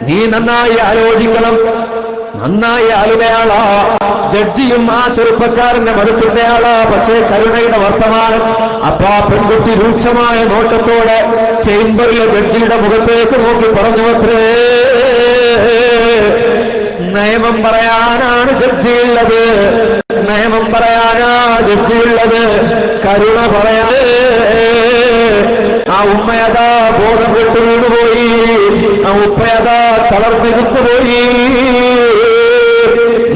നീ നന്നായി ആലോചിക്കണം, നന്നായി ആളുകയാളാ. ജഡ്ജിയും ആ ചെറുപ്പക്കാരന്റെ മതത്തിന്റെ ആളാ, പക്ഷേ കരുണയുടെ വർത്തമാനം. അപ്പൊ ആ പെൺകുട്ടി രൂക്ഷമായ നോട്ടത്തോടെ ചേംബറിലെ ജഡ്ജിയുടെ മുഖത്തേക്ക് നോക്കി പറഞ്ഞു അത്രേ, നിയമം പറയാനാണ് ജഡ്ജിയുള്ളത്, നിയമം പറയാനാ ജഡ്ജിയുള്ളത്, കരുണ പറയാതെ. ആ ഉമ്മയതാ ബോധം വിട്ടു വീണുപോയി, ആ ഉപ്പയതാ തളർന്നിരുന്നു പോയി.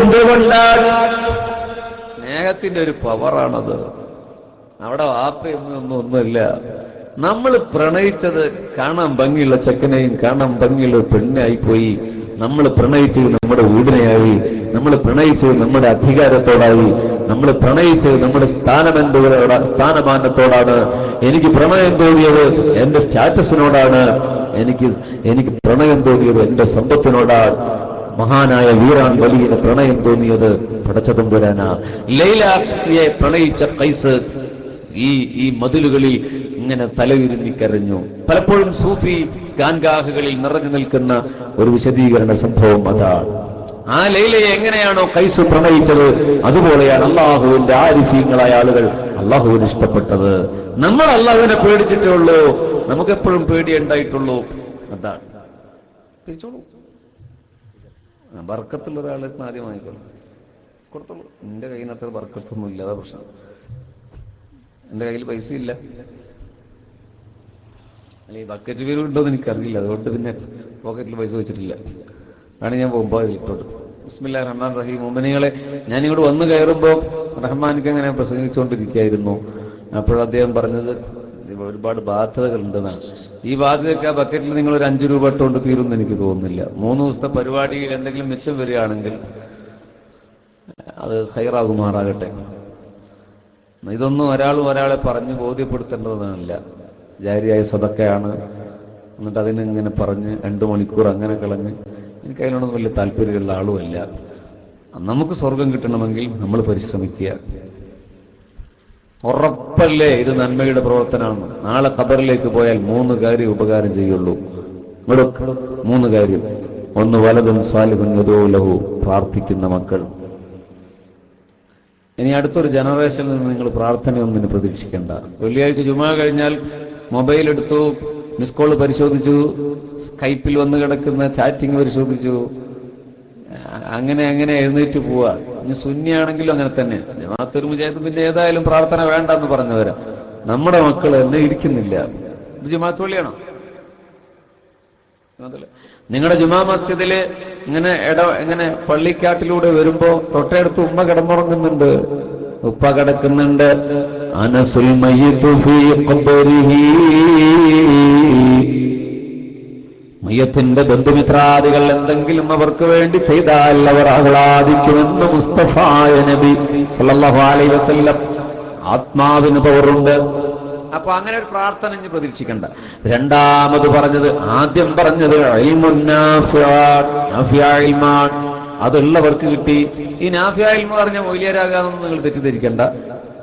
എന്തുകൊണ്ടാണ്? സ്നേഹത്തിന്റെ ഒരു പവറാണത്. അവിടെ വാപ്പയൊന്നുമില്ല. നമ്മൾ പ്രണയിച്ചത് കാണാൻ ഭംഗിയുള്ള ചെക്കനെയും കാണാൻ ഭംഗിയുള്ള പെണ്ണായി പോയി. നമ്മൾ പ്രണയിച്ചത് നമ്മുടെ വീടിനെയായി, നമ്മൾ പ്രണയിച്ചത് നമ്മുടെ അധികാരത്തോടായി, നമ്മൾ പ്രണയിച്ചത് നമ്മുടെ സ്ഥാനമാനത്തോടാണ്. എനിക്ക് പ്രണയം തോന്നിയത് എന്റെ സ്റ്റാറ്റസിനോടാണ്, എനിക്ക് പ്രണയം തോന്നിയത് എന്റെ സമ്പത്തിനോടാണ്. മഹാനായ വീറാൻ വലിയ പ്രണയം തോന്നിയത് പടച്ചതമ്പുരാനാ. ലൈലയെ പ്രണയിച്ച ഖൈസ് ഈ മതിലുകളിൽ ഇങ്ങനെ തലയുരുമ്മിക്കരഞ്ഞു. പലപ്പോഴും സൂഫി ഗാൻഗാഹുകളിൽ നിറഞ്ഞു നിൽക്കുന്ന ഒരു വിശദീകരണ സംഭവം അതാണ്. ആ ലൈലയെ എങ്ങനെയാണോ ഖൈസ് പ്രണയിച്ചത്, അതുപോലെയാണ് അള്ളാഹുവിന്റെ ആരിഫീങ്ങളായ ആളുകൾ അള്ളാഹുവിന് ഇഷ്ടപ്പെട്ടത്. നമ്മൾ അള്ളാഹുവിനെ പേടിച്ചിട്ടേ ഉള്ളൂ, നമുക്കെപ്പോഴും പേടിയുണ്ടായിട്ടുള്ളൂ. അതാണ്. തിരിച്ചോളൂ. ബർക്കത്തുള്ള ഒരാളെ ആദ്യമായിക്കോളൂ, കൊടുത്തോളൂ. എന്റെ കയ്യിൽ നിന്ന് അത്ര ബർക്കത്തൊന്നും ഇല്ല, അതാ പ്രശ്നം. എന്റെ കയ്യിൽ പൈസ ഇല്ല, അല്ലെ ഈ ബക്കറ്റ് പേരും ഉണ്ടോന്ന് എനിക്കറിയില്ല, അതുകൊണ്ട് പിന്നെ പോക്കറ്റിൽ പൈസ വെച്ചിട്ടില്ല. ആണ് ഞാൻ പോകുമ്പോൾ ഇട്ടോട്ട്. ബിസ്മില്ലാഹിർ റഹ്മാനിർ റഹീം. മുഅ്മിനീങ്ങളെ, ഞാൻ ഇങ്ങോട്ട് വന്ന് കയറുമ്പോൾ റഹ്മാനിക്ക് അങ്ങനെ പ്രസംഗിച്ചുകൊണ്ടിരിക്കുകയായിരുന്നു. അപ്പോൾ അദ്ദേഹം പറഞ്ഞത് ഒരുപാട് ബാധ്യതകൾ ഉണ്ടെന്നാണ്. ഈ ബാധ്യതയൊക്കെ ആ ബക്കറ്റിൽ നിങ്ങൾ ഒരു 5 രൂപ ഇട്ടുകൊണ്ട് തീരുമെന്ന് എനിക്ക് തോന്നുന്നില്ല. 3 ദിവസത്തെ പരിപാടിയിൽ എന്തെങ്കിലും മിച്ചം വരികയാണെങ്കിൽ അത് ഖൈറാകുമാറാകട്ടെ. ഇതൊന്നും ഒരാളെ പറഞ്ഞ് ബോധ്യപ്പെടുത്തേണ്ടതല്ല. ജാരിയായ സദക്കയാണ്. എന്നിട്ട് അതിനിങ്ങനെ പറഞ്ഞ് 2 മണിക്കൂർ അങ്ങനെ കളഞ്ഞ് എനിക്ക് അതിനോടൊന്നും വലിയ താല്പര്യമുള്ള ആളുമല്ല. നമുക്ക് സ്വർഗം കിട്ടണമെങ്കിൽ നമ്മൾ പരിശ്രമിക്കുക. ഉറപ്പല്ലേ ഇത് നന്മയുടെ പ്രവർത്തനമാണ്. നാളെ ഖബറിലേക്ക് പോയാൽ 3 കാര്യം ഉപകാരം ചെയ്യുള്ളൂ. 3 കാര്യം. ഒന്ന്, വലതുൻ സാലിഹുൻ യദഊ ലഹു, പ്രാർത്ഥിക്കുന്ന മക്കൾ. ഇനി അടുത്തൊരു ജനറേഷനിൽ നിന്ന് നിങ്ങൾ പ്രാർത്ഥനയൊന്നും പ്രതീക്ഷിക്കേണ്ട. വെള്ളിയാഴ്ച ജുമാ കഴിഞ്ഞാൽ മൊബൈൽ എടുത്തു, മിസ് കോൾ പരിശോധിച്ചു, സ്കൈപ്പിൽ വന്ന് കിടക്കുന്ന ചാറ്റിംഗ് പരിശോധിച്ചു, അങ്ങനെ എഴുന്നേറ്റ് പോവാ. ഇനി സുന്നിയാണെങ്കിലും അങ്ങനെ തന്നെ. ജമാഅത്തുൽ മുജാഹിദ് പിന്നെ ഏതായാലും പ്രാർത്ഥന വേണ്ടെന്ന് പറഞ്ഞവരാ. നമ്മുടെ മക്കൾ എന്നെ ഇരിക്കുന്നില്ല. ഇത് ജുമാഅത്ത് പള്ളിയാണോ? നിങ്ങളുടെ ജുമാ മസ്ജിദില് ഇങ്ങനെ പള്ളിക്കാട്ടിലൂടെ വരുമ്പോ തൊട്ടടുത്ത് ഉമ്മ കിടന്നുറങ്ങുന്നുണ്ട്, ഉപ്പ കിടക്കുന്നുണ്ട്. അനസുൽ മയ്യിതു ഫീ ഖബരിഹി, മയ്യത്തിന്റെ ബന്ധുമിത്രാദികൾ എന്തെങ്കിലും അവർക്ക് വേണ്ടി ചെയ്താൽ അവർ ആഹ്ലാദിക്കുമെന്ന് മുസ്തഫായ നബി സല്ലല്ലാഹു അലൈഹി വസല്ലം. ആത്മാവിന് പവറുണ്ട്. അപ്പൊ അങ്ങനെ ഒരു പ്രാർത്ഥന ഇനി പ്രതീക്ഷിക്കണ്ട. രണ്ടാമത് പറഞ്ഞത്, ആദ്യം പറഞ്ഞത് അതുള്ളവർക്ക് കിട്ടി. ഈ നാഫിയ ഇൽമ പറഞ്ഞ മൗലിയരാകാമെന്ന് നിങ്ങൾ തെറ്റിദ്ധരിക്കണ്ട.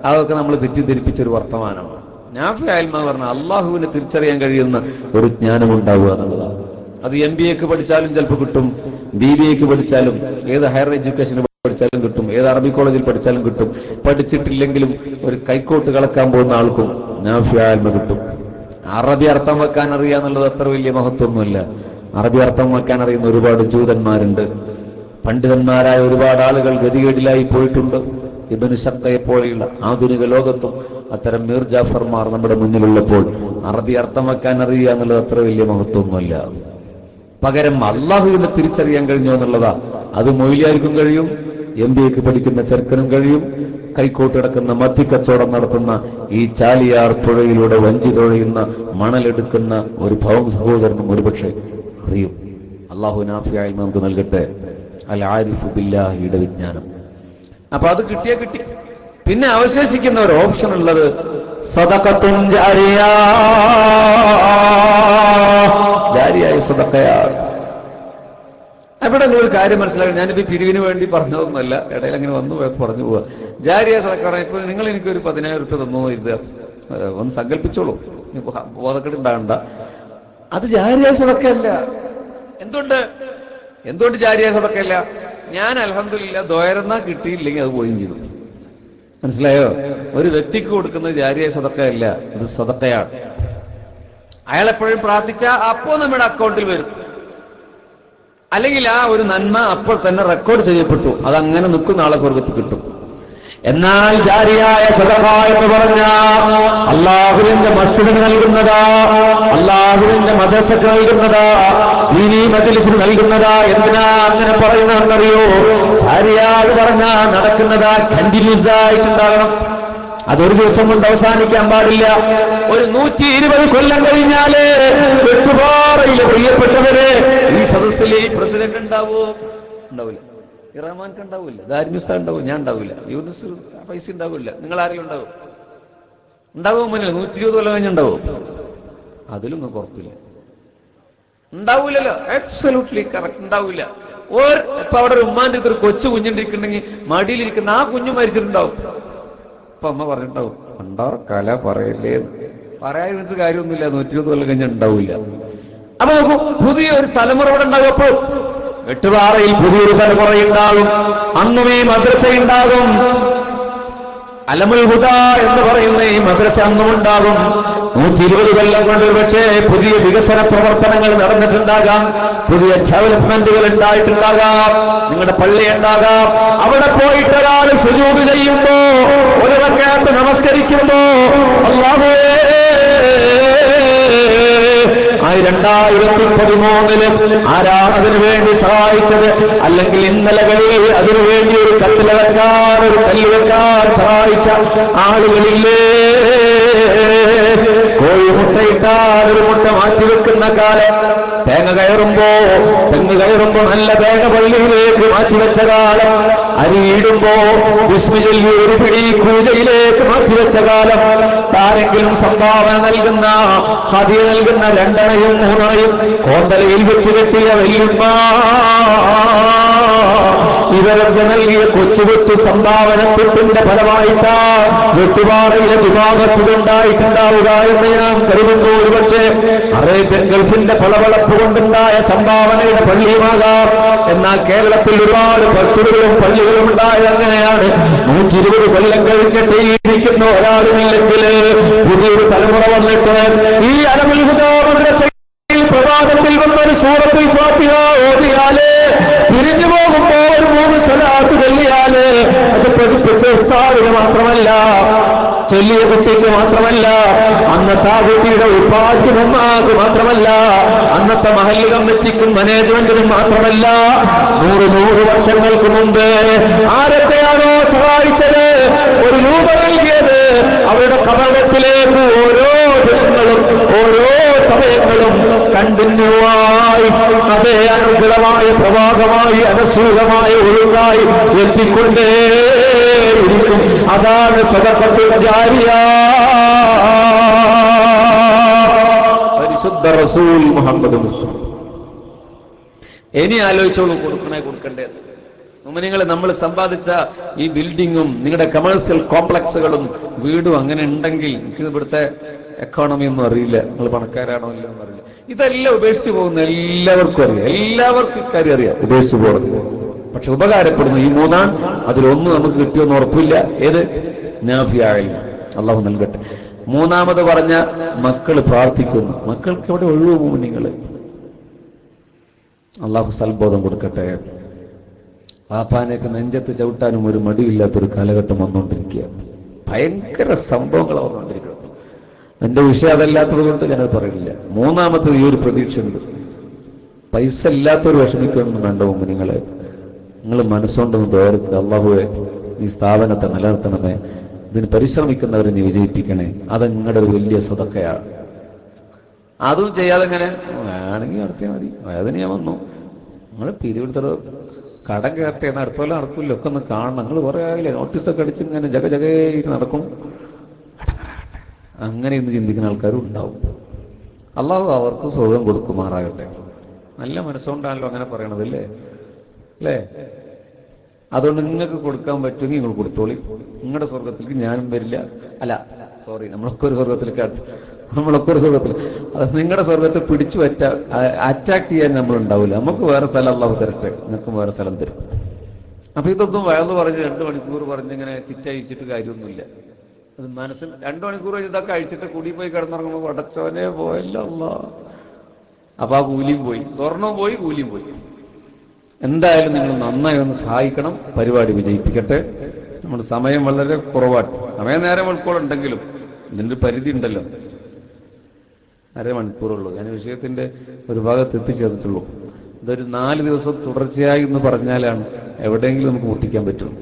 അതൊക്കെ നമ്മൾ തെറ്റിദ്ധരിപ്പിച്ചൊരു വർത്തമാനമാണ്. നാഫിയ ഇൽമ പറഞ്ഞ അള്ളാഹുവിനെ തിരിച്ചറിയാൻ കഴിയുന്ന ഒരു ജ്ഞാനം ഉണ്ടാവുക എന്നുള്ളതാണ്. അത് MBA പഠിച്ചാലും ചിലപ്പോൾ കിട്ടും, BBA പഠിച്ചാലും, ഏത് ഹയർ എഡ്യൂക്കേഷൻ പഠിച്ചാലും കിട്ടും, ഏത് അറബി കോളേജിൽ പഠിച്ചാലും കിട്ടും. പഠിച്ചിട്ടില്ലെങ്കിലും ഒരു കൈക്കോട്ട് കളക്കാൻ പോകുന്ന ആൾക്കും നാഫിയ ഇൽമ കിട്ടും. അറബി അർത്ഥം വെക്കാൻ അറിയാന്നുള്ളത് അത്ര വലിയ മഹത്വമൊന്നുമില്ല. അറബി അർത്ഥം വെക്കാൻ അറിയുന്ന ഒരുപാട് ജൂതന്മാരുണ്ട്. പണ്ഡിതന്മാരായ ഒരുപാട് ആളുകൾ ഗതികേടിലായി പോയിട്ടുണ്ട്. ഇബ്നു ശഖയെ പോലെയുള്ള ആധുനിക ലോകത്തും അത്തരം മീർ ജാഫർമാർ നമ്മുടെ മുന്നിലുള്ളപ്പോൾ അറബി അർത്ഥം വെക്കാൻ അറിയുക എന്നുള്ളത് അത്ര വലിയ മഹത്വമൊന്നുമല്ല. പകരം അള്ളാഹുവിനെ തിരിച്ചറിയാൻ കഴിഞ്ഞോ എന്നുള്ളതാ. അത് മൊയ്ലിയാർക്കും കഴിയും, MBA പഠിക്കുന്ന ചെറുക്കനും കഴിയും, കൈക്കോട്ട് കിടക്കുന്ന മദ്യക്കച്ചവടം നടത്തുന്ന ഈ ചാലിയാർ പുഴയിലൂടെ വഞ്ചി തൊഴയുന്ന മണലെടുക്കുന്ന ഒരു ഭവം സഹോദരനും ഒരുപക്ഷെ അറിയും. അള്ളാഹു നാഫിയ ഇൽമ നമുക്ക് നൽകട്ടെ. അൽ ആരിഫു ബില്ലാഹിയുടെ വിജ്ഞാനം. അപ്പൊ അത് കിട്ടിയാ കിട്ടി. പിന്നെ അവശേഷിക്കുന്ന ഒരു ഓപ്ഷൻ ഉള്ളത് സദഖത്തുൻ ജാരിയ, ജാരിയായ സദഖയാണ്. അവിടെ ഒരു കാര്യം മനസ്സിലാക്കി. ഞാനിപ്പോ പിരിവിന് വേണ്ടി പറഞ്ഞതൊന്നുമല്ല, ഇടയിൽ അങ്ങനെ വന്നു പറഞ്ഞു പോവാ. ജാരിയ സദഖ. ഇപ്പൊ നിങ്ങൾ എനിക്കൊരു 10,000 രൂപ തന്നു കരുതുക, ഒന്ന് സങ്കല്പിച്ചോളൂ, ബോധക്കേട് ഉണ്ടാകണ്ട. അത് ജാരിയ സദഖയല്ല. എന്തുകൊണ്ട് ജാരിയ സദഖയല്ല? ഞാൻ അൽഹംദുലില്ലാ ദ്വയറന്നാ കിട്ടിയില്ലെങ്കിൽ അത് പോയും ചെയ്തു. മനസ്സിലായോ? ഒരു വ്യക്തിക്ക് കൊടുക്കുന്നത് ജാരിയ സദഖയല്ല, അത് സദഖയാണ്. അയാൾ എപ്പോഴും പ്രാർത്ഥിച്ച അപ്പോൾ നമ്മുടെ അക്കൗണ്ടിൽ വരും, അല്ലെങ്കിൽ ആ ഒരു നന്മ അപ്പോൾ തന്നെ റെക്കോർഡ് ചെയ്യപ്പെട്ടു, അതങ്ങനെ നിൽക്കുന്ന ആളെ സ്വർഗത്തിൽ കിട്ടും. എന്നാൽ ജാരിയായ സദഖ എന്ന് പറഞ്ഞാൽ അള്ളാഹുവിന്റെ മസ്ജിദിന് നൽകുന്നതാ, അള്ളാഹുവിന്റെ മദ്രസക്ക് നൽകുന്നതാ, ദീനീ മജ്ലിസിന് നൽകുന്നതാ. എന്തിനാ അങ്ങനെ പറയുന്നതെന്നറിയോ? ജാരിയ എന്ന് പറഞ്ഞാൽ നടക്കുന്നതാ കണ്ടിന്യൂസ് ആയിട്ടുണ്ടാകണം. അതൊരു ദിവസം കൊണ്ട് അവസാനിക്കാൻ പാടില്ല. ഒരു 120 കൊല്ലം കഴിഞ്ഞാല് വെട്ടുപാറയിലെ പ്രിയപ്പെട്ടവരെ ഈ സദസ്സിൽ ഈ പ്രസിഡന്റ് ഉണ്ടാവില്ല, റഹ്മാൻക്ക് ഉണ്ടാവില്ല, ദാരിമിസ്ത ഉണ്ടാവും, ഞാൻ ഉണ്ടാവില്ല, യൂനിസ് പൈസ ഉണ്ടാവില്ല, നിങ്ങൾ ആരെങ്കിലും ഉണ്ടാവും മുന്നിൽ 120 കൊല്ലം കഴിഞ്ഞുണ്ടാവും. അതിലൊന്നും കുറപ്പില്ല, ഉണ്ടാവൂലല്ലോ. അബ്സല്യൂട്ട്ലി കറക്റ്റ് ഉണ്ടാവില്ല. ഇപ്പൊ അവിടെ ഒരു ഉമ്മാന്റെ ഇതൊരു കൊച്ചു കുഞ്ഞുണ്ടിരിക്കുന്നുണ്ടെങ്കിൽ മടിയിലിരിക്കുന്ന ആ കുഞ്ഞു മരിച്ചിട്ടുണ്ടാവും. അപ്പൊ അമ്മ പറഞ്ഞിട്ടുണ്ടാവും, കണ്ടാർ കല പറയല്ലേ, പറയാതിരുന്നിട്ട് കാര്യമൊന്നുമില്ല, 120 കൊല്ലം കഴിഞ്ഞാൽ ഉണ്ടാവില്ല. അപ്പൊ നോക്കൂ, പുതിയൊരു തലമുറ ഇവിടെ ഉണ്ടാകും. അപ്പോ വെട്ടുപാറയിൽ പുതിയൊരു തലമുറയുണ്ടാകും, അന്നും ഈ മദ്രസ ഉണ്ടാകും. അലമുൽ ഹുദ എന്ന് പറയുന്ന ഈ മദ്രസ അന്നും ഉണ്ടാകും. 120 കൊല്ലം കൊണ്ട് പക്ഷേ പുതിയ വികസന പ്രവർത്തനങ്ങൾ നടന്നിട്ടുണ്ടാകാം, പുതിയ ഡെവലപ്മെന്റുകൾ ഉണ്ടായിട്ടുണ്ടാകാം, നിങ്ങളുടെ പള്ളി ഉണ്ടാകാം. അവിടെ പോയിട്ട് ഒരാൾ സുജൂദ് ചെയ്യുമ്പോ, ഒരു റക്അത്ത് നമസ്കരിക്കുമ്പോ അല്ലാഹുവേ 2013 ആരാണ് അതിനു വേണ്ടി സഹായിച്ചത്? അല്ലെങ്കിൽ ഇന്നലകളിൽ അതിനുവേണ്ടി ഒരു കല്ല് വെക്കാൻ, ഒരു കല്ല് വെക്കാൻ സഹായിച്ച ആളുകളില്ലേ? കോഴി മുട്ടയിട്ടാൽ ഒരു മുട്ട മാറ്റിവെക്കുന്ന കാലം, തെങ്ങ് കയറുമ്പോ നല്ല തേങ്ങ പള്ളിയിലേക്ക് മാറ്റിവെച്ച കാലം, അരിയിടുമ്പോ വിസ്മി ചൊല്ലി ഒരു പിടി പൂജയിലേക്ക് മാറ്റിവെച്ച കാലം, ആരെങ്കിലും സംഭാവന നൽകുന്ന ഹദിയ നൽകുന്ന 2 അണയും 3 അണയും കോന്തലയിൽ വെച്ച് കെട്ടിയ വല്യമ്മ, ഇവരൊക്കെ നൽകിയ കൊച്ചു സംഭാവനത്വത്തിന്റെ ഫലമായിട്ടാ വെട്ടുപാറയിലെ വിഭാഗത്തുണ്ടായിട്ടുണ്ടാവുക എന്ന് ഞാൻ കരുതുന്നു. ഒരുപക്ഷെ അറേബ്യൻ ഗൾഫിന്റെ പളവളപ്പ് കൊണ്ടുണ്ടായ സംഭാവനയുടെ പള്ളിയുമാകാം. എന്നാൽ കേരളത്തിൽ ഒരുപാട് മസ്ജിദുകളും പള്ളികളും ഉണ്ടായത് അങ്ങനെയാണ്. 120 കൊല്ലം കഴിഞ്ഞിട്ട് ഇരിക്കുന്ന ഒരാളുമില്ലെങ്കിൽ പുതിയൊരു തലമുറ വന്നിട്ട് ഈ അലമുൽ ഹുദ മദ്രസയിൽ പ്രഭാതത്തിൽ വന്നൊരു സൂറത്തുൽ ഫാത്തിഹ ഓതിയാല്, പിരിഞ്ഞു പോകുമ്പോ ഒരു 3 സ്വലാത്ത് ചൊല്ലിയാല്, അത് പഠിപ്പിച്ച ഉസ്താദിന് മാത്രമല്ല, ചൊല്ലിയ കുട്ടിക്ക് മാത്രമല്ല, അന്നത്തെ ആ കുട്ടിയുടെ ഉപ്പാക്കും ഉമ്മാക്ക് മാത്രമല്ല, അന്നത്തെ മഹല്ല് കമ്മിറ്റിക്കും മാനേജ്മെന്റിനും മാത്രമല്ല, 100 വർഷങ്ങൾക്ക് മുമ്പ് ആരൊക്കെയാണോ സഹായിച്ചത്, ഒരു രൂപ നൽകിയത്, അവരുടെ കബറിടത്തിലേക്ക് ഓരോ ദിവസങ്ങളും ഓരോ സമയങ്ങളും കണ്ടിന്യൂവായി അതേ അനുഗ്രഹമായ പ്രവാഹമായി അനസൂഹമായ ഒഴുക്കായി എത്തിക്കൊണ്ടേയിരിക്കും. അതാണ് സദഖത്തുൽ ജാരിയ. പരിശുദ്ധ റസൂൽ മുഹമ്മദ് മുസ്തഫ. ഇനി ആലോചിച്ചോളൂ, കൊടുക്കേണ്ടത് നിങ്ങൾ നമ്മൾ സമ്പാദിച്ച ഈ ബിൽഡിങ്ങും നിങ്ങളുടെ കമേഴ്സ്യൽ കോംപ്ലക്സുകളും വീടും അങ്ങനെ ഉണ്ടെങ്കിൽ, എനിക്ക് ഇവിടുത്തെ എക്കോണമി ഒന്നും അറിയില്ല, നിങ്ങൾ പണക്കാരാണോ ഇല്ല എന്ന് അറിയില്ല, ഇതെല്ലാം ഉപേക്ഷിച്ച് പോകുന്ന എല്ലാവർക്കും അറിയാം, എല്ലാവർക്കും ഇക്കാര്യം അറിയാം, ഉപേക്ഷിച്ച് പോകുന്നത്. പക്ഷെ ഉപകാരപ്പെടുന്നു ഈ 3 അതിലൊന്നും നമുക്ക് കിട്ടിയൊന്നും ഉറപ്പില്ല. ഏത്? നാഫിയ ഇൽമ്. അള്ളാഹു നൽകട്ടെ. 3ാമത് പറഞ്ഞ മക്കൾ പ്രാർത്ഥിക്കുന്നു. മക്കൾക്ക് എവിടെ ഒഴിവ് നിങ്ങൾ? അള്ളാഹു സൽബോധം കൊടുക്കട്ടെ. പാപ്പാനൊക്കെ നെഞ്ചത്ത് ചവിട്ടാനും ഒരു മടിയില്ലാത്തൊരു കാലഘട്ടം വന്നുകൊണ്ടിരിക്കുക. ഭയങ്കര സംഭവങ്ങൾ വന്നുകൊണ്ടിരിക്കുന്നത്. എന്റെ വിഷയം അതല്ലാത്തത് കൊണ്ട് ഞാനത് പറയില്ല. 3ാമത്തത് ഈ ഒരു പ്രതീക്ഷയുണ്ട്. പൈസ ഇല്ലാത്തൊരു വിഷമിക്കൊന്നും വേണ്ട മുമ്പ് നിങ്ങൾ മനസ്സുകൊണ്ടൊന്ന് തോർക്കുക. അള്ളാഹുവേ, നീ സ്ഥാപനത്തെ നിലനിർത്തണമേ, ഇതിന് പരിശ്രമിക്കുന്നവരെ നീ വിജയിപ്പിക്കണേ. അത് നിങ്ങളുടെ ഒരു വലിയ സ്വതക്കയാണ്. അതും ചെയ്യാതെ ഇങ്ങനെ വേണമെങ്കിൽ നടത്തിയാൽ മതി, വേദനയാ വന്നു, നിങ്ങൾ പിരിവെടുത്തത് കടം കയറട്ടെ എന്ന് അടുത്തോലെ നടക്കില്ല, ഒക്കെ ഒന്ന് കാണണം. നിങ്ങൾ കുറേ ആയില്ലേ നോട്ടീസൊക്കെ അടിച്ച് ഇങ്ങനെ ജഗജഗയിട്ട് നടക്കും, അങ്ങനെ ഇന്ന് ചിന്തിക്കുന്ന ആൾക്കാരും ഉണ്ടാവും. അള്ളാഹു അവർക്ക് സുഖം കൊടുക്കുമാറാകട്ടെ. നല്ല മനസ്സുകൊണ്ടാണല്ലോ അങ്ങനെ പറയണതല്ലേ അല്ലേ? അതുകൊണ്ട് നിങ്ങൾക്ക് കൊടുക്കാൻ പറ്റുമെങ്കിൽ നിങ്ങൾ കൊടുത്തോളി. നിങ്ങളുടെ സ്വർഗത്തിലേക്ക് ഞാനും വരില്ല. അല്ല സോറി, നമ്മളൊക്കെ ഒരു സ്വർഗത്തിലേക്ക് നമ്മളൊക്കെ ഒരു സ്വർഗത്തിൽ. അത് നിങ്ങളുടെ സ്വർഗത്തെ പിടിച്ചു അറ്റാക്ക് ചെയ്യാൻ നമ്മളുണ്ടാവില്ല. നമുക്ക് വേറെ സ്ഥലം അള്ളാഹു തരട്ടെ, നിങ്ങൾക്കും വേറെ സ്ഥലം തരും. അപ്പൊ ഇതൊന്നും വയന്ന് പറഞ്ഞ് 2 മണിക്കൂർ പറഞ്ഞിങ്ങനെ ചിറ്റഴിച്ചിട്ട് കാര്യമൊന്നുമില്ല. അത് മനസ്സിൽ 2 മണിക്കൂർ ഇതൊക്കെ അഴിച്ചിട്ട് കൂടി പോയി കിടന്നുറങ്ങുമ്പോൾ പടച്ചോനെ പോയല്ലോ അല്ലാ. അപ്പൊ ആ കൂലിയും പോയി, സ്വർണവും പോയി, കൂലിയും പോയി. എന്തായാലും നിങ്ങൾ നന്നായി ഒന്ന് സഹായിക്കണം, പരിപാടി വിജയിപ്പിക്കട്ടെ. നമ്മുടെ സമയം വളരെ കുറവാണ്. സമയം നേരെ മണിക്കൂറുണ്ടെങ്കിലും ഇതിൻ്റെ പരിധി ഉണ്ടല്ലോ. 1/2 മണിക്കൂറുള്ളൂ. ഞാൻ വിഷയത്തിന്റെ ഒരു ഭാഗത്ത് എത്തിച്ചേർന്നിട്ടുള്ളൂ. ഇതൊരു 4 ദിവസം തുടർച്ചയായി എന്ന് പറഞ്ഞാലാണ് എവിടെയെങ്കിലും നമുക്ക് മുട്ടിക്കാൻ പറ്റുള്ളൂ.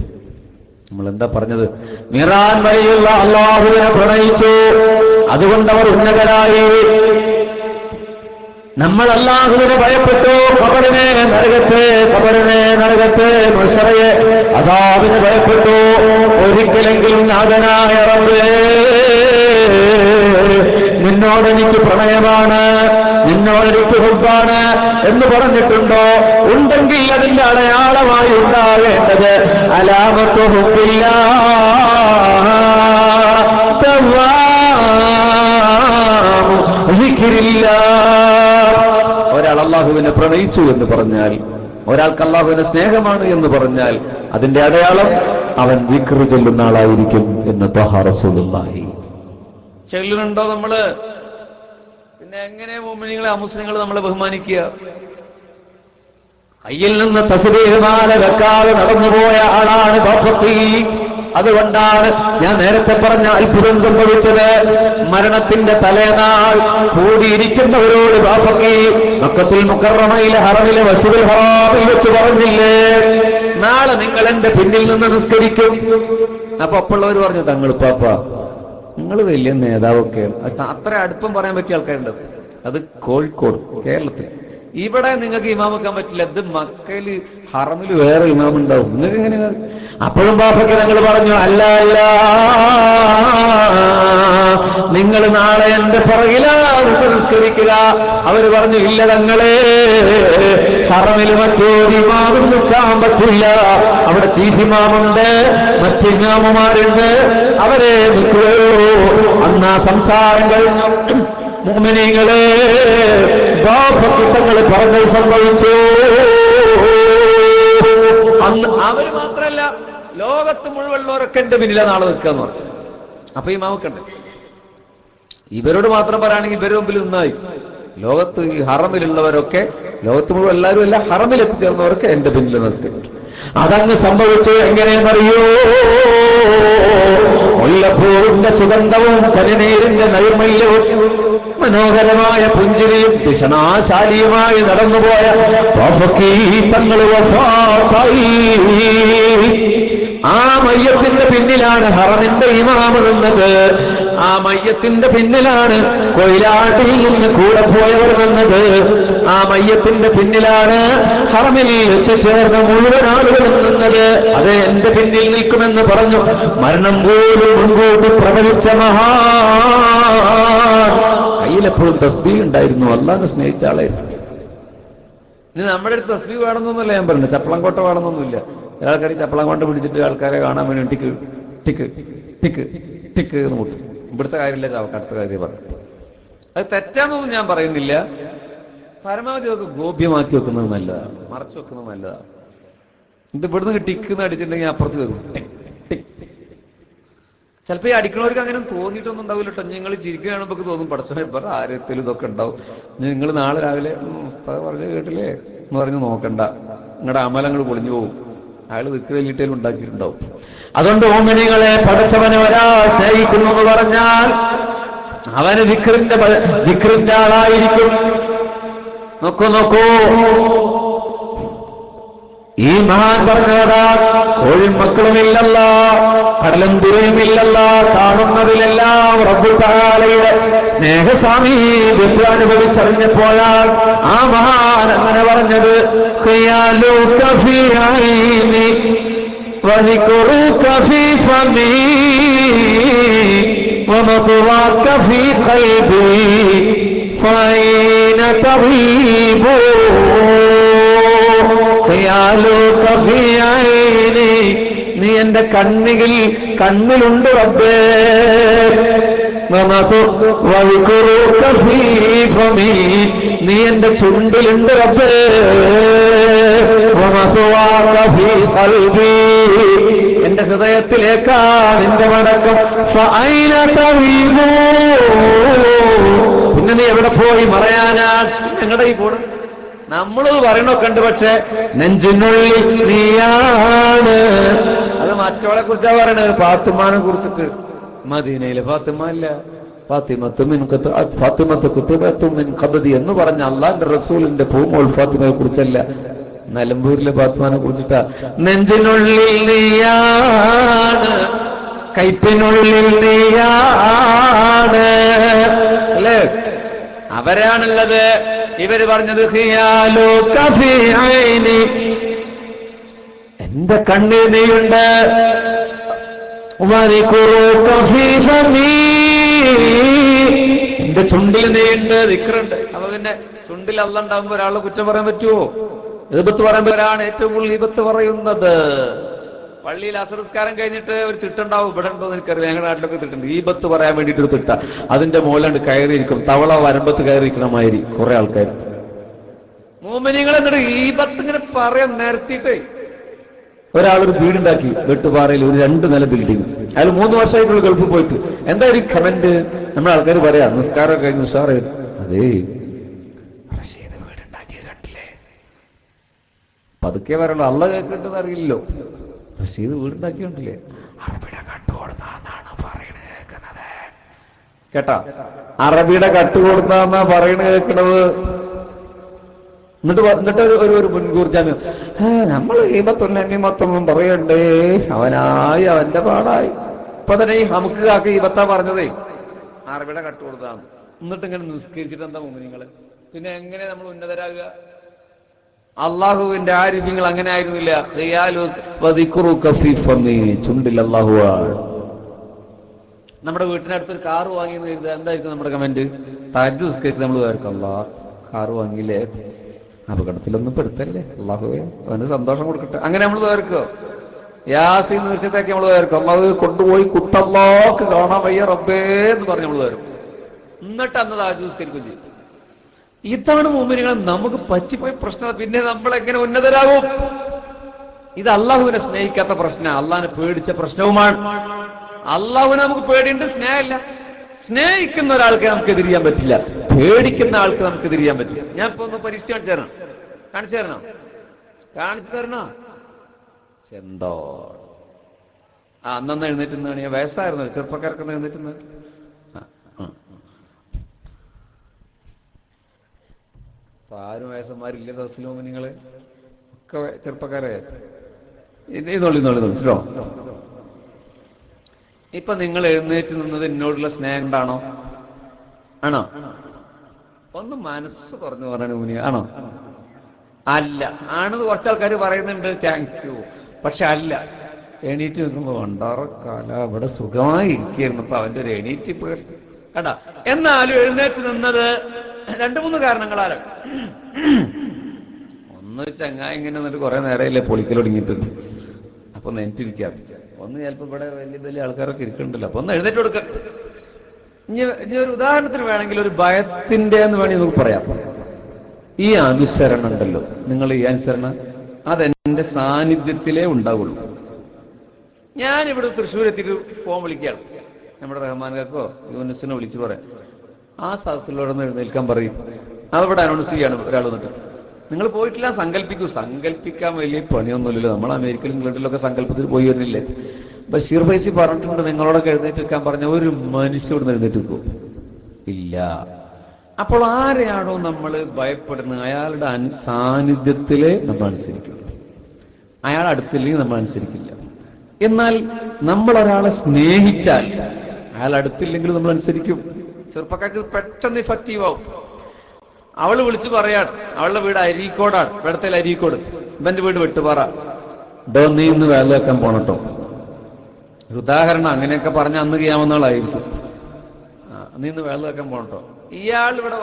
നമ്മൾ എന്താ പറഞ്ഞത്? മിറാൻ വഴിയുള്ള അല്ലാഹുവിനെ പ്രണയിച്ചു, അതുകൊണ്ട് അവർ ഉന്നതരായി. നമ്മൾ അല്ലാഹുവിനെ ഭയപ്പെട്ടു, ഖബറിനെ നരകത്തെ മുസ്റയെ അദാബിനെ ഭയപ്പെട്ടു. ഒരിക്കലെങ്കിലും നാഥനായ റബ്ബേ, നിന്നോടെനിക്ക് പ്രണയമാണ്, നിന്നോടെനിക്ക് ഹുബ്ബാണ് എന്ന് പറഞ്ഞിട്ടുണ്ടോ? ഉണ്ടെങ്കിൽ അതിന്റെ അടയാളമായി ഉണ്ടാകേണ്ടത് അലാമത്തു ഹുബ്ബില്ലാ ദവാമു ദിക്രില്ലാ. ഒരാൾ അല്ലാഹുവിനെ പ്രണയിച്ചു എന്ന് പറഞ്ഞാൽ, ഒരാൾക്ക് അല്ലാഹുവിനെ സ്നേഹമാണ് എന്ന് പറഞ്ഞാൽ അതിന്റെ അടയാളം അവൻ ദിക്ർ ചൊല്ലുന്ന ആളായിരിക്കും എന്ന് ത്വഹ റസൂലുള്ളാഹി. ചെല്ലുന്നുണ്ടോ നമ്മള്? പിന്നെ എങ്ങനെ മുഅ്മിനീങ്ങളെ അമുസ്ലിങ്ങൾ നമ്മളെ ബഹുമാനിക്കുക? കയ്യിൽ നിന്ന് തസ്ബീഹ് മാല വെക്കാതെ നടന്നുപോയ ആളാണ് ബാഫഖി. അതുകൊണ്ടാണ് ഞാൻ നേരത്തെ പറഞ്ഞ അത്ഭുതം സംഭവിച്ചത്. മരണത്തിന്റെ തലേനാൾ കൂടിയിരിക്കുന്നവരോട് ബാഫഖി മക്കത്തുൽ മുക്കറമയിലെ ഹറമിലെ മസ്ജിദുൽ ഹറാമിൽ വെച്ച് പറഞ്ഞില്ലേ, നാളെ നിങ്ങൾ എന്റെ പിന്നിൽ നിന്ന് നിസ്കരിക്കും. അപ്പൊ അപ്പോഴുള്ളവർ പറഞ്ഞു, തങ്ങൾ പാപ്പ നിങ്ങൾ വലിയ നേതാവൊക്കെയാണ്. അത്ര അടുപ്പം പറയാൻ പറ്റിയ ആൾക്കാരുണ്ട്. അത് കോഴിക്കോട്, കേരളത്തിൽ. ഇവിടെ നിങ്ങൾക്ക് ഇമാം വെക്കാൻ പറ്റില്ല. ഇത് മക്കയില് ഹറമില് വേറെ ഇമാം ഉണ്ടാവും. നിങ്ങൾക്ക് എങ്ങനെ? അപ്പോഴും ബാഫയ്ക്ക് ഞങ്ങൾ പറഞ്ഞു, അല്ല നിങ്ങൾ നാളെ എന്റെ പുറകിലാണ് നിസ്കരിക്കുക. അവര് പറഞ്ഞു, ഇല്ല തങ്ങളെ, ഹറമില് മറ്റൊരു ഇമാമും നിൽക്കാൻ പറ്റില്ല. അവിടെ ചീഫ് ഇമാമുണ്ട്, മറ്റ് ഇമാമുമാരുണ്ട്, അവരെ നിൽക്കുകയുള്ളൂ. അന്നാ സംസാരം കഴിഞ്ഞു. മുഅ്മിനീങ്ങളെ, ബാഫഖിത്തങ്ങൾ പറഞ്ഞത് സംഭവിച്ചു. അന്ന് അവര് മാത്രല്ല, ലോകത്ത് മുഴുവനുള്ളവരൊക്കെ എന്റെ പിന്നിലെ നാളെ നിൽക്കാന്ന് പറഞ്ഞു. അപ്പൊ ഈ മാമക്കണ്ട് ഇവരോട് മാത്രം പറയുകയാണെങ്കിൽ ഇവരുടെ മുമ്പിൽ നിന്നായി. ലോകത്ത് ഈ ഹറമിലുള്ളവരൊക്കെ, ലോകത്ത് മുഴുവൻ എല്ലാവരും അല്ല, ഹറമിൽ എത്തിച്ചേർന്നവരൊക്കെ എന്റെ പിന്നിൽ നിസ്കരിക്കും. അതങ്ങ് സംഭവിച്ചു. എങ്ങനെയെന്നറിയോ? മുല്ലപ്പൂവിന്റെ സുഗന്ധവും പനിനീരിന്റെ നൈർമല്യവും മനോഹരമായ പുഞ്ചിരിയും ദിശണാശാലിയുമായി നടന്നുപോയ ബാഫഖി തങ്ങൾ വഫാത്തായി. ആ മയ്യത്തിന്റെ പിന്നിലാണ് ഹറമിന്റെ ഇമാമ് നിന്നത്. ആ മയ്യത്തിന്റെ പിന്നിലാണ് കൊയിലാട്ടിയിൽ നിന്ന് കൂടെ പോയവർ നിന്നത്. ആ മയ്യത്തിന്റെ പിന്നിലാണ് ഹറമിൽ എത്തിച്ചേർന്ന മുഴുവൻ ആളുകളും നിന്നത്. അത് എന്റെ പിന്നിൽ നിൽക്കുമെന്ന് പറഞ്ഞു മരണം പോലും മുൻകൂട്ടി പ്രവചിച്ച മഹാൻ. കയ്യിലെപ്പോഴും തസ്ബീഹ് ഉണ്ടായിരുന്നു. അല്ലാഹുവിനെ സ്നേഹിച്ച ആളായിരുന്നു. ഇനി നമ്മുടെ അടുത്ത് തസ്ബീഹ് വേണമെന്നൊന്നുമില്ല ഞാൻ പറഞ്ഞു, ചപ്പളംകോട്ട വേണമെന്നൊന്നുമില്ല. ചില ആൾക്കാർ ചപ്പളംകോട്ട പിടിച്ചിട്ട് ആൾക്കാരെ കാണാൻ വേണ്ടി ടിക്ക് ടിക്ക് ടിക്ക് ടിക്ക് എന്ന് മുട്ടും. ഇവിടുത്തെ കാര്യമില്ല, ചാവക്കാടുത്ത കാര്യം പറഞ്ഞു. അത് തെറ്റാന്നൊന്നും ഞാൻ പറയുന്നില്ല. പരമാവധി ഒക്കെ ഗോപ്യമാക്കി വെക്കുന്നത് നല്ലതാണ്, മറച്ചു വെക്കുന്നത് നല്ലതാണ്. ഇത് ഇവിടുന്ന് ടിക്കെന്ന് അടിച്ചിട്ടുണ്ടെങ്കിൽ അപ്പുറത്ത് കേൾക്കും ടിക് ടിക്. ചിലപ്പോൾ ഈ അടിക്കണവർക്ക് അങ്ങനെ തോന്നിയിട്ടൊന്നും ഉണ്ടാവില്ല കേട്ടോ. നിങ്ങൾ ചിരിക്കുക കാണുമ്പോൾ തോന്നും പടച്ചോനെ പറ ആരത്തിലും ഇതൊക്കെ ഉണ്ടാവും. നിങ്ങൾ നാളെ രാവിലെ ഉസ്താദ് പറഞ്ഞ് കേട്ടില്ലേ എന്ന് പറഞ്ഞ് നോക്കണ്ട, നിങ്ങളുടെ അമലങ്ങൾ പൊളിഞ്ഞു പോകും. അയാൾ ദിക്ർ ചൊല്ലിട്ടേലും ഉണ്ടാക്കിയിട്ടുണ്ടാവും. അതുകൊണ്ട് മുഅ്മിനീങ്ങളെ, പടച്ചവനെ ഒരാൾ സ്നേഹിക്കുന്നു എന്ന് പറഞ്ഞാൽ അവന് ദിക്റിന്റെ ആളായിരിക്കും. നോക്കൂ ഈ മഹാൻ പറഞ്ഞതാ, കോഴിയും മക്കളുമില്ലല്ല, കടലും തിരയുമില്ലല്ല, കാണുന്നതിലെല്ലാം റബ്ബ് തആലയുടെ സ്നേഹസാമീപ്യത്തെ അനുഭവിച്ചറിഞ്ഞപ്പോഴാണ് ആ മഹാൻ അങ്ങനെ പറഞ്ഞത്. ഖിയാലുക ഫീ ഐനി വദിക്റുക ഫീ ഫമി വമത്വാക ഫീ ഖൽബി ഫൈന തഗീബു. നീ എന്റെ കണ്ണിലുണ്ട് റബ്ബേ, നീ എന്റെ ചുണ്ടിലുണ്ട് റബ്ബേ, എന്റെ ഹൃദയത്തിലേക്കാ നിന്റെ മടക്കം. പിന്നെ നീ എവിടെ പോയി മറയാനാ? ഞങ്ങളുടെ ഈ പോണ് നമ്മളത് പറയണൊക്കെ ഉണ്ട്, പക്ഷെ നെഞ്ചിനുള്ളിൽ നീയാണ്. അത് മറ്റോളെ കുറിച്ചാ പറയണത്, ഫാത്തിമാനെ കുറിച്ചിട്ട്. മദീനയിലെ ഫാത്തിമ അല്ല, ഫാത്തിമത്ത് എന്ന് പറഞ്ഞ അള്ളാന്റെ റസൂലിന്റെ പൂമോൾ ഫാത്തിമയെ കുറിച്ചല്ല, നിലമ്പൂരിലെ ഫാത്തിമാനെ കുറിച്ചിട്ടാ. നെഞ്ചിനുള്ളിൽ നീയാണ്, കൈപ്പിനുള്ളിൽ നീയാണ് അല്ലേ? അവരാണുള്ളത്. ഇവര് പറഞ്ഞത് എന്റെ കണ്ണിൽ നീയുണ്ട്, എന്റെ ചുണ്ടിൽ നീയുണ്ട്, ദിക്റുണ്ട്. അപ്പൊ പിന്നെ ചുണ്ടിൽ അല്ലാഹ് ഉണ്ടാകുമ്പോ ഒരാളെ കുറ്റം പറയാൻ പറ്റുമോ? ഈബത്ത് പറയാൻ ഒരാളാണ് ഏറ്റവും കൂടുതൽ ഈബത്ത് പറയുന്നത്. പള്ളിയിൽ അസർസ്കാരം കഴിഞ്ഞിട്ട് ഒരു തിട്ടുണ്ടാവും, ഇവിടെ ഉണ്ടോ എന്ന് എനിക്കറിയാം, ഞങ്ങളുടെ നാട്ടിലൊക്കെ തിട്ടുണ്ട്. ഈബത്ത് പറയാൻ വേണ്ടിയിട്ട് ഒരു തിട്ട, അതിന്റെ മുകളിലുണ്ട് കയറിയിരിക്കും, തവള വരമ്പത്ത് കയറിയിരിക്കണമാതിരി കുറെ ആൾക്കാർ. മോമിനികൾ എന്നിട്ട് ഈബത്ത് ഇങ്ങനെ പറയാൻ നിരത്തിയിട്ട് ഒരാളൊരു വീടുണ്ടാക്കി വെട്ടുപാറയിൽ, ഒരു 2 നില ബിൽഡിംഗ്. അയാൾ 3 വർഷമായിട്ടുള്ള ഗൾഫിൽ പോയിട്ട്. എന്താ ഒരു കമന്റ് നമ്മുടെ ആൾക്കാർ പറയാ, നിസ്കാരം കഴിഞ്ഞു സാറേ, അതേ റഷീദ് വീടുണ്ടാക്കിയ കണ്ടില്ലേ, പതുക്കെ പറയുള്ളൂ, അള്ള കേൾക്കിട്ടെന്ന് അറിയില്ലല്ലോ. റഷീദ് വീടുണ്ടാക്കി കണ്ടില്ലേ, അറബിയുടെ കട്ടുകൊടുത്താന്നാണ് പറയണത് കേൾക്കുന്നത്. കേട്ടാ, അറബിയുടെ കട്ടുകൊടുത്താന്നാ പറയണത് കേൾക്കണത്. എന്നിട്ട് ഒരു മുൻകൂർ ജാമ്യം, നമ്മൾ ഈബത്തൊന്നും പറയണ്ടേ, അവനായി അവന്റെ പാടായി. ഇപ്പൊ തന്നെ ഈ നമുക്ക് കാക്ക ഈബത്താ പറഞ്ഞതേ അറബിയുടെ കട്ട് കൊടുത്താന്ന്. എന്നിട്ട് ഇങ്ങനെ നിസ്കരിച്ചിട്ട് എന്താ മുഅ്മിനീങ്ങള്? പിന്നെ എങ്ങനെ നമ്മൾ ഉന്നതരാകുക? അള്ളാഹുവിന്റെ ആരിഫ്യങ്ങൾ അങ്ങനെ ആയിരുന്നില്ല. ചുണ്ടിൽ അള്ളാഹു. നമ്മുടെ വീട്ടിനടുത്തൊരു കാറ് വാങ്ങിയെന്ന് കരുതുക, എന്തായിരിക്കും നമ്മുടെ കമന്റ്? തഹജ്ജുദ് നിസ്കരിച്ച് നമ്മൾ വിചാരിക്കും, അല്ലാഹ് കാറ് വാങ്ങിയില്ലേ, അപകടത്തിലൊന്നും പെടുത്തല്ലേ, അള്ളാഹുവേ അവന് സന്തോഷം കൊടുക്കട്ടെ. അങ്ങനെ നമ്മൾ വേർക്കോ? യാസീൻ നിർച്ചത്തേക്ക് നമ്മൾ വേർക്കും, അള്ളാഹു കൊണ്ടുപോയി കുത്തല്ലാക്ക് കാണാൻ വയ്യ റബ്ബേ എന്ന് പറഞ്ഞ് നമ്മൾ വേർക്കും. എന്നിട്ട് അന്ന് താജൂസ്കരിക്കും ചെയ്യും. ഇതാണ് മുഅ്മിനീങ്ങളെ നമുക്ക് പറ്റിപ്പോയ പ്രശ്നം. പിന്നെ നമ്മൾ എങ്ങനെ ഉന്നതരാകും? ഇത് അള്ളാഹുവിനെ സ്നേഹിക്കാത്ത പ്രശ്നം, അള്ളാഹിനെ പേടിച്ച പ്രശ്നവുമാണ്. അള്ളാഹുവിനെ നമുക്ക് പേടിയുണ്ട്, സ്നേഹമില്ല. സ്നേഹിക്കുന്ന ഒരാൾക്ക് നമുക്ക് എതിരിയാൻ പറ്റില്ല, പേടിക്കുന്ന ആൾക്ക് നമുക്ക് എതിരിയാൻ പറ്റില്ല. ഞാൻ ഇപ്പൊ ഒന്ന് പരീക്ഷ കാണിച്ചു തരണോ? എന്തോ അന്നൊന്ന് എഴുന്നേറ്റുന്നതാണ്. ഞാൻ വയസ്സായിരുന്നു, ചെറുപ്പക്കാർക്കൊന്ന് എഴുന്നേറ്റുന്ന. ആരും വയസ്സന്മാരില്ല സദസ്സിലും, നിങ്ങള് ഒക്കെ ചെറുപ്പക്കാരെ. ഇന്നോളിച്ചോ, ഇപ്പൊ നിങ്ങൾ എഴുന്നേറ്റ് നിന്നത് എന്നോടുള്ള സ്നേഹം കൊണ്ടാണോ? ആണോ? ഒന്ന് മനസ്സ് തുറന്നു പറയണ മുനി, ആണോ? അല്ല. ആണെന്ന് കുറച്ചാൾക്കാർ പറയുന്നുണ്ട്, താങ്ക് യു. പക്ഷെ അല്ല. എണീറ്റ് നിൽക്കുമ്പോ വണ്ടാറക്കാല അവിടെ സുഖമായി ഇരിക്കുന്നു, ഇപ്പൊ അവന്റെ ഒരു എണീറ്റ് പോയി കണ്ട. എന്നാലും എഴുന്നേറ്റ് നിന്നത് 2-3 കാരണങ്ങളാണ്. ഒന്ന്, ചങ്ങായി ഇങ്ങനെ നിന്നിട്ട് കുറെ നേരമല്ലേ പൊളിക്കലൊടുങ്ങിയിട്ട്, അപ്പൊ നെറ്റിരിക്കാം. ഒന്ന് ചിലപ്പോ ഇവിടെ വലിയ ആൾക്കാരൊക്കെ ഇരിക്കണ്ടല്ലോ, അപ്പൊ ഒന്ന് എഴുന്നേറ്റ് കൊടുക്ക. ഇനി ഒരു ഉദാഹരണത്തിന് വേണമെങ്കിൽ ഒരു ഭയത്തിന്റെ എന്ന് വേണമെങ്കിൽ നമുക്ക് പറയാം. ഈ അനുസരണം ഉണ്ടല്ലോ, നിങ്ങൾ ഈ അനുസരണം അതെന്റെ സാന്നിധ്യത്തിലേ ഉണ്ടാവുള്ളൂ. ഞാനിവിടെ തൃശ്ശൂർ എത്തിയിട്ട് ഫോൺ വിളിക്കുകയാണ്, നമ്മുടെ റഹ്മാൻകാർക്കോ യൂനിസിനോ വിളിച്ചു പറയാം, ആ സദസ്സിലോടൊന്ന് എഴുന്നേൽക്കാൻ പറയും. അവിടെ അനൗൺസ് ചെയ്യാണ് ഒരാൾ വന്നിട്ട്, നിങ്ങൾ പോയിട്ടില്ല, സങ്കല്പിക്കൂ. സങ്കല്പിക്കാൻ വലിയ പണിയൊന്നുമില്ലല്ലോ, നമ്മൾ അമേരിക്കയിലും ഇംഗ്ലണ്ടിലൊക്കെ സങ്കല്പത്തിൽ പോയി വരുന്നില്ലേ. ബഷീർ ഫൈസി പറഞ്ഞിട്ടുണ്ട്, നിങ്ങളോടൊക്കെ എഴുന്നേറ്റ് വെക്കാൻ പറഞ്ഞ ഒരു മനുഷ്യരോട് എഴുന്നേറ്റ് വെക്കും ഇല്ല. അപ്പോൾ ആരെയാണോ നമ്മൾ ഭയപ്പെടുന്നത് അയാളുടെ സാന്നിധ്യത്തിലെ നമ്മൾ അനുസരിക്കുള്ളൂ. അയാൾ അടുത്തില്ലെങ്കിൽ നമ്മൾ അനുസരിക്കില്ല. എന്നാൽ നമ്മൾ ഒരാളെ സ്നേഹിച്ചാൽ അയാൾ അടുത്തില്ലെങ്കിൽ നമ്മൾ അനുസരിക്കും. ചെറുപ്പക്കാർക്ക് പെട്ടെന്ന് ഇഫക്റ്റീവ് ആവും. അവള് വിളിച്ചു പറയാണ്, അവളുടെ വീട് അരീക്കോടാണ്, ഇവിടത്തെ അരീക്കോട്, ഇവന്റെ വീട് വെട്ടുപാറ. ഡോ നീ ഇന്ന് വേല വെക്കാൻ പോണട്ടോ. ഒരു ഉദാഹരണം, അങ്ങനെയൊക്കെ പറഞ്ഞ അന്ന് ചെയ്യാവുന്ന ആളായിരിക്കും. നീ ഇന്ന് വേല വെക്കാൻ പോണട്ടോ. ഇയാൾ ഇവിടെ